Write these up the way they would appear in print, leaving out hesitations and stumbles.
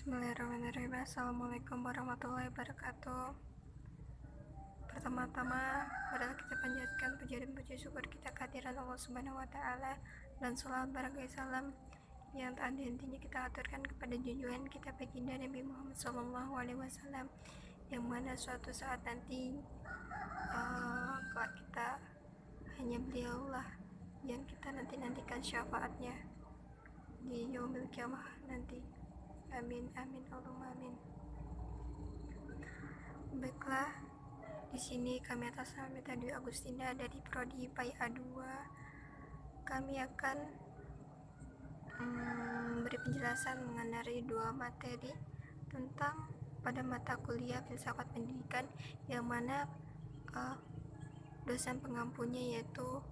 Bismillahirrahmanirrahim. Assalamualaikum warahmatullahi wabarakatuh. Pertama-tama, marilah kita panjatkan puji dan puji syukur kita kehadiran Allah Subhanahu wa Ta'ala, dan salawat barakai salam yang tak ada hentinya kita aturkan kepada junjungan kita baginda Nabi Muhammad SAW, yang mana suatu saat nanti kelak kita hanya beliaulah yang kita nantikan syafaatnya di yaumil kiamah nanti. Amin amin Allahumma amin. Baiklah, di sini kami atas nama Meta Dwi Agustina dari Prodi PAI A2. Kami akan beri penjelasan mengenai dua materi tentang pada mata kuliah filsafat pendidikan, yang mana dosen pengampunya yaitu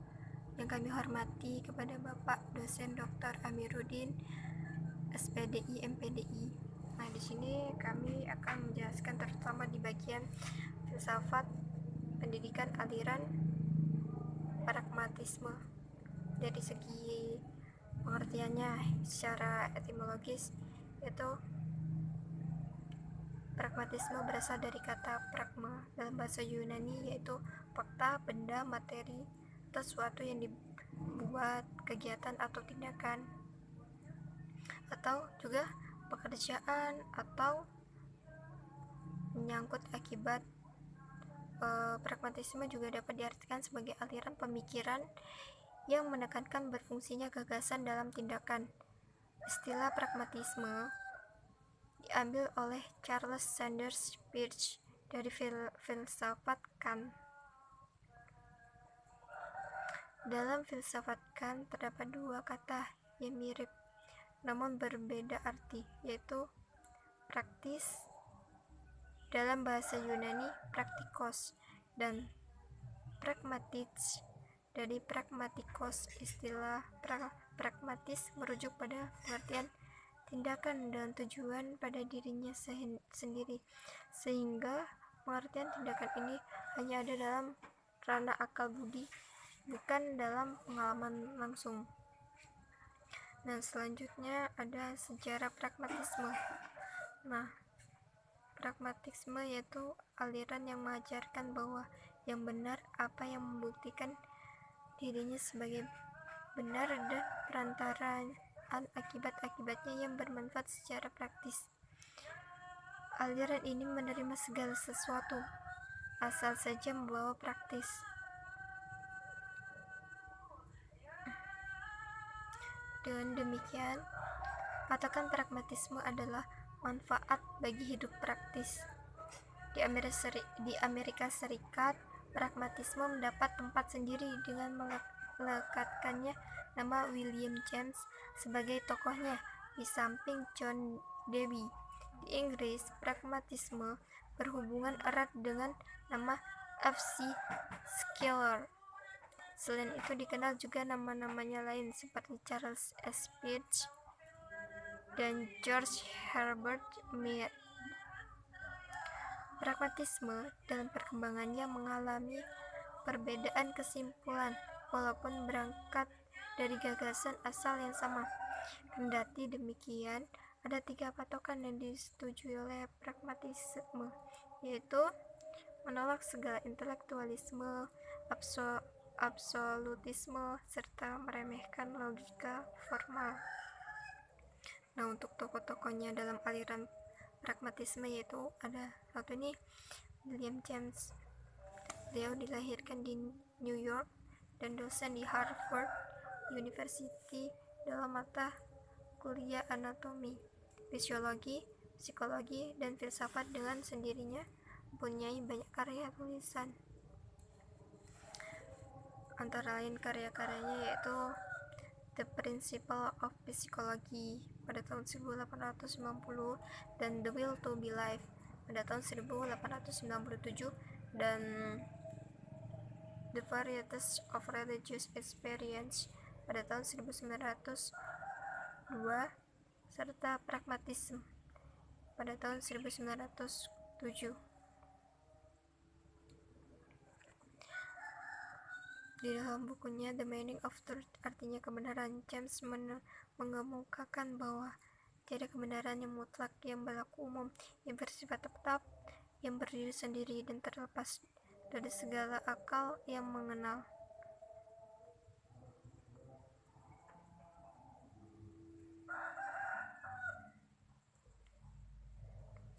yang kami hormati kepada Bapak dosen Dr. Amiruddin SPDI MPDI. Nah, di sini kami akan menjelaskan terutama di bagian filsafat pendidikan aliran pragmatisme. Dari segi pengertiannya secara etimologis, yaitu pragmatisme berasal dari kata pragma dalam bahasa Yunani, yaitu fakta, benda, materi, atau sesuatu yang dibuat kegiatan atau tindakan, atau juga pekerjaan, atau menyangkut akibat. Pragmatisme juga dapat diartikan sebagai aliran pemikiran yang menekankan berfungsinya gagasan dalam tindakan. Istilah pragmatisme diambil oleh Charles Sanders Peirce dari filsafat Kant. Dalam filsafat Kant terdapat dua kata yang mirip namun berbeda arti, yaitu praktis dalam bahasa Yunani praktikos dan pragmatis dari pragmatikos. Istilah pragmatis merujuk pada pengertian tindakan dan tujuan pada dirinya sendiri, sehingga pengertian tindakan ini hanya ada dalam ranah akal budi, bukan dalam pengalaman langsung. Dan selanjutnya ada sejarah pragmatisme. Nah, pragmatisme yaitu aliran yang mengajarkan bahwa yang benar, apa yang membuktikan dirinya sebagai benar, dan perantaraan akibat-akibatnya yang bermanfaat secara praktis. Aliran ini menerima segala sesuatu asal saja membawa praktis. Dengan demikian, patokan pragmatisme adalah manfaat bagi hidup praktis. Di Amerika Serikat, pragmatisme mendapat tempat sendiri dengan melekatkannya nama William James sebagai tokohnya di samping John Dewey. Di Inggris, pragmatisme berhubungan erat dengan nama F.C. Schiller. Selain itu dikenal juga nama-namanya lain seperti Charles S. Peirce dan George Herbert Mead. Pragmatisme dalam perkembangannya mengalami perbedaan kesimpulan walaupun berangkat dari gagasan asal yang sama. Kendati demikian, ada 3 patokan yang disetujui oleh pragmatisme, yaitu menolak segala intelektualisme, absolutisme, serta meremehkan logika formal. Nah, untuk tokoh-tokohnya dalam aliran pragmatisme yaitu ada satu ini William James. Beliau dilahirkan di New York dan dosen di Harvard University dalam mata kuliah anatomi, fisiologi, psikologi, dan filsafat. Dengan sendirinya mempunyai banyak karya tulisan. Antara lain karya-karyanya yaitu The Principle of Psychology pada tahun 1890 dan The Will to Be Live pada tahun 1897 dan The Varieties of Religious Experience pada tahun 1902 serta Pragmatism pada tahun 1907. Di dalam bukunya The Meaning of Truth, artinya kebenaran, James mengemukakan bahwa Tiada kebenaran yang mutlak, yang berlaku umum, yang bersifat tetap, yang berdiri sendiri dan terlepas dari segala akal yang mengenal.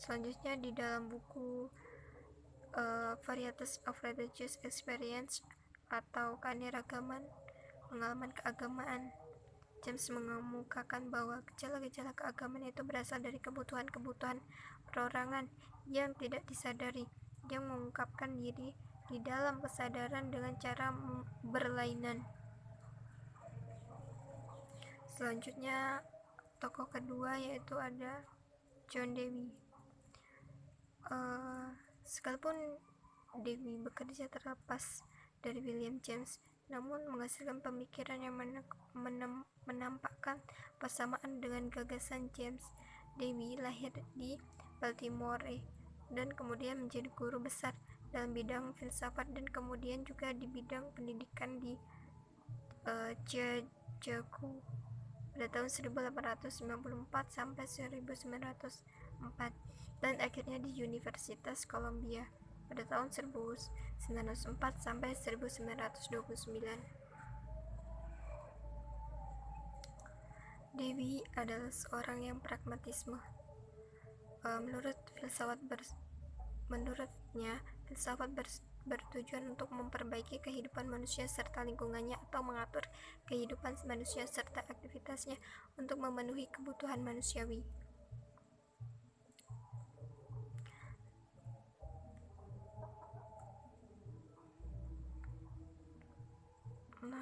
Selanjutnya di dalam buku Varieties of Religious Experience atau keanekaragaman pengalaman keagamaan, James mengemukakan bahwa gejala-gejala keagamaan itu berasal dari kebutuhan-kebutuhan perorangan yang tidak disadari, yang mengungkapkan diri di dalam kesadaran dengan cara berlainan. Selanjutnya tokoh kedua yaitu ada John Dewey. Sekalipun Dewey bekerja terlepas dari William James, namun menghasilkan pemikiran yang menampakkan persamaan dengan gagasan James. Dewey lahir di Baltimore dan kemudian menjadi guru besar dalam bidang filsafat dan kemudian juga di bidang pendidikan di Chicago pada tahun 1894 sampai 1904 dan akhirnya di Universitas Columbia pada tahun 1904 sampai 1929. Dewey adalah seorang yang pragmatisme. Menurutnya, filsafat bertujuan untuk memperbaiki kehidupan manusia serta lingkungannya atau mengatur kehidupan manusia serta aktivitasnya untuk memenuhi kebutuhan manusiawi.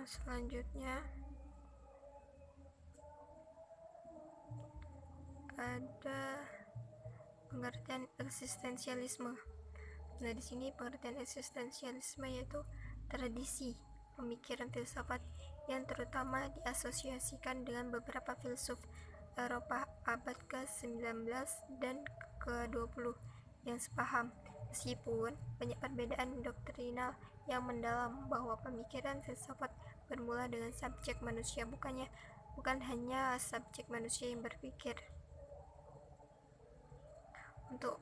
Selanjutnya ada pengertian eksistensialisme. Nah, di sini pengertian eksistensialisme yaitu tradisi pemikiran filsafat yang terutama diasosiasikan dengan beberapa filsuf Eropa abad ke-19 dan ke-20 yang sepaham, meskipun banyak perbedaan doktrinal yang mendalam, bahwa pemikiran filsafat bermula dengan subjek manusia, bukan hanya subjek manusia yang berpikir. Untuk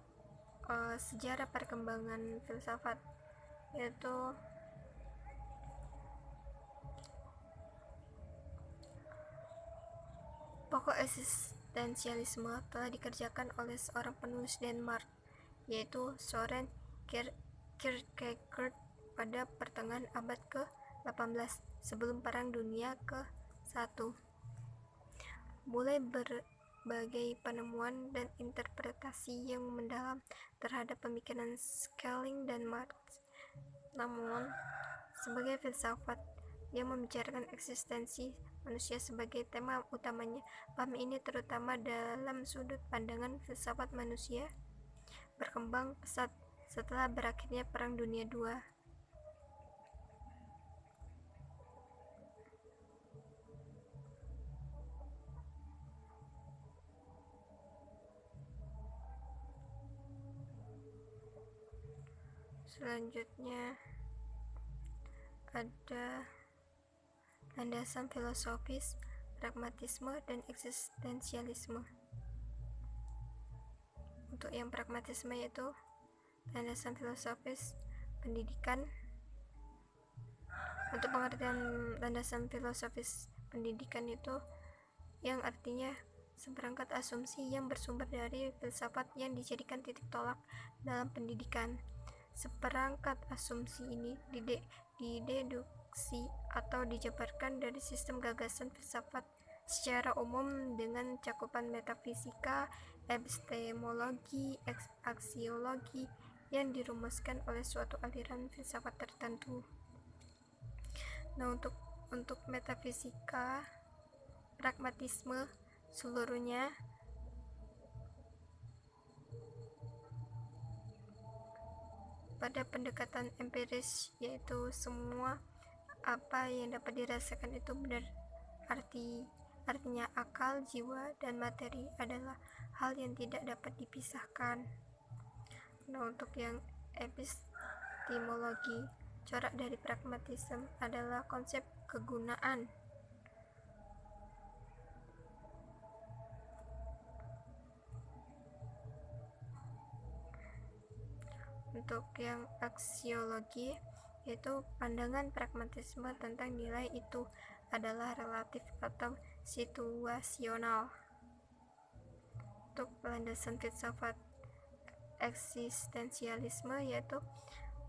sejarah perkembangan filsafat, yaitu pokok eksistensialisme telah dikerjakan oleh seorang penulis Denmark, yaitu Søren Kierkegaard pada pertengahan abad ke-18 sebelum Perang Dunia ke-1. Mulai berbagai penemuan dan interpretasi yang mendalam terhadap pemikiran Schelling dan Marx. Namun, sebagai filsafat yang membicarakan eksistensi manusia sebagai tema utamanya, paham ini terutama dalam sudut pandangan filsafat manusia berkembang pesat setelah berakhirnya Perang Dunia II. Selanjutnya ada landasan filosofis, pragmatisme, dan eksistensialisme. Untuk yang pragmatisme yaitu landasan filosofis pendidikan. Untuk pengertian landasan filosofis pendidikan itu yang artinya seperangkat asumsi yang bersumber dari filsafat yang dijadikan titik tolak dalam pendidikan. Seperangkat asumsi ini dideduksi atau dijabarkan dari sistem gagasan filsafat secara umum dengan cakupan metafisika, epistemologi, aksiologi yang dirumuskan oleh suatu aliran filsafat tertentu. Nah, untuk metafisika, pragmatisme seluruhnya pada pendekatan empiris, yaitu semua apa yang dapat dirasakan itu benar. Artinya akal, jiwa, dan materi adalah hal yang tidak dapat dipisahkan. Nah, untuk yang epistemologi, corak dari pragmatisme adalah konsep kegunaan. Untuk yang aksiologi, yaitu pandangan pragmatisme tentang nilai itu adalah relatif atau situasional. Untuk landasan filsafat eksistensialisme, yaitu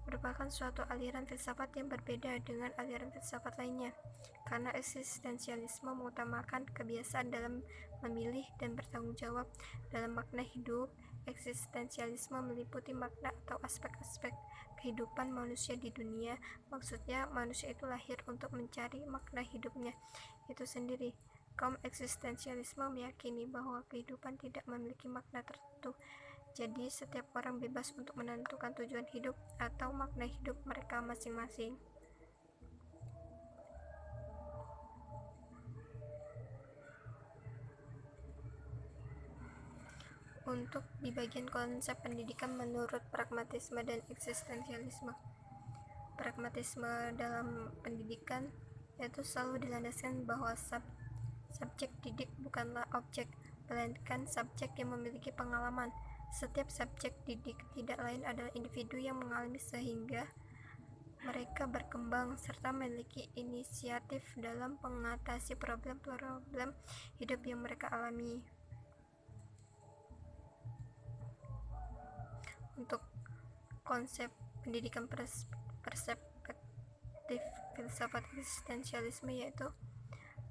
merupakan suatu aliran filsafat yang berbeda dengan aliran filsafat lainnya, karena eksistensialisme mengutamakan kebiasaan dalam memilih dan bertanggung jawab dalam makna hidup. Eksistensialisme meliputi makna atau aspek-aspek kehidupan manusia di dunia. Maksudnya, manusia itu lahir untuk mencari makna hidupnya itu sendiri. Kaum eksistensialisme meyakini bahwa kehidupan tidak memiliki makna tertentu. Jadi, setiap orang bebas untuk menentukan tujuan hidup atau makna hidup mereka masing-masing. Untuk di bagian konsep pendidikan menurut pragmatisme dan eksistensialisme. Pragmatisme dalam pendidikan yaitu selalu dilandaskan bahwa subjek didik bukanlah objek, melainkan subjek yang memiliki pengalaman. Setiap subjek didik tidak lain adalah individu yang mengalami sehingga mereka berkembang serta memiliki inisiatif dalam mengatasi problem-problem hidup yang mereka alami. Untuk konsep pendidikan perspektif filsafat eksistensialisme, yaitu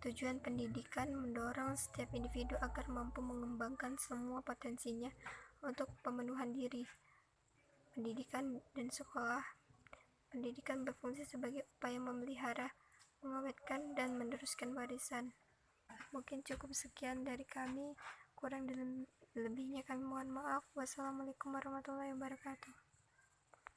tujuan pendidikan mendorong setiap individu agar mampu mengembangkan semua potensinya untuk pemenuhan diri. Pendidikan dan sekolah. Pendidikan berfungsi sebagai upaya memelihara, mengawetkan, dan meneruskan warisan. Mungkin cukup sekian dari kami, kurang dan lebihnya kami mohon maaf. Wassalamualaikum warahmatullahi wabarakatuh.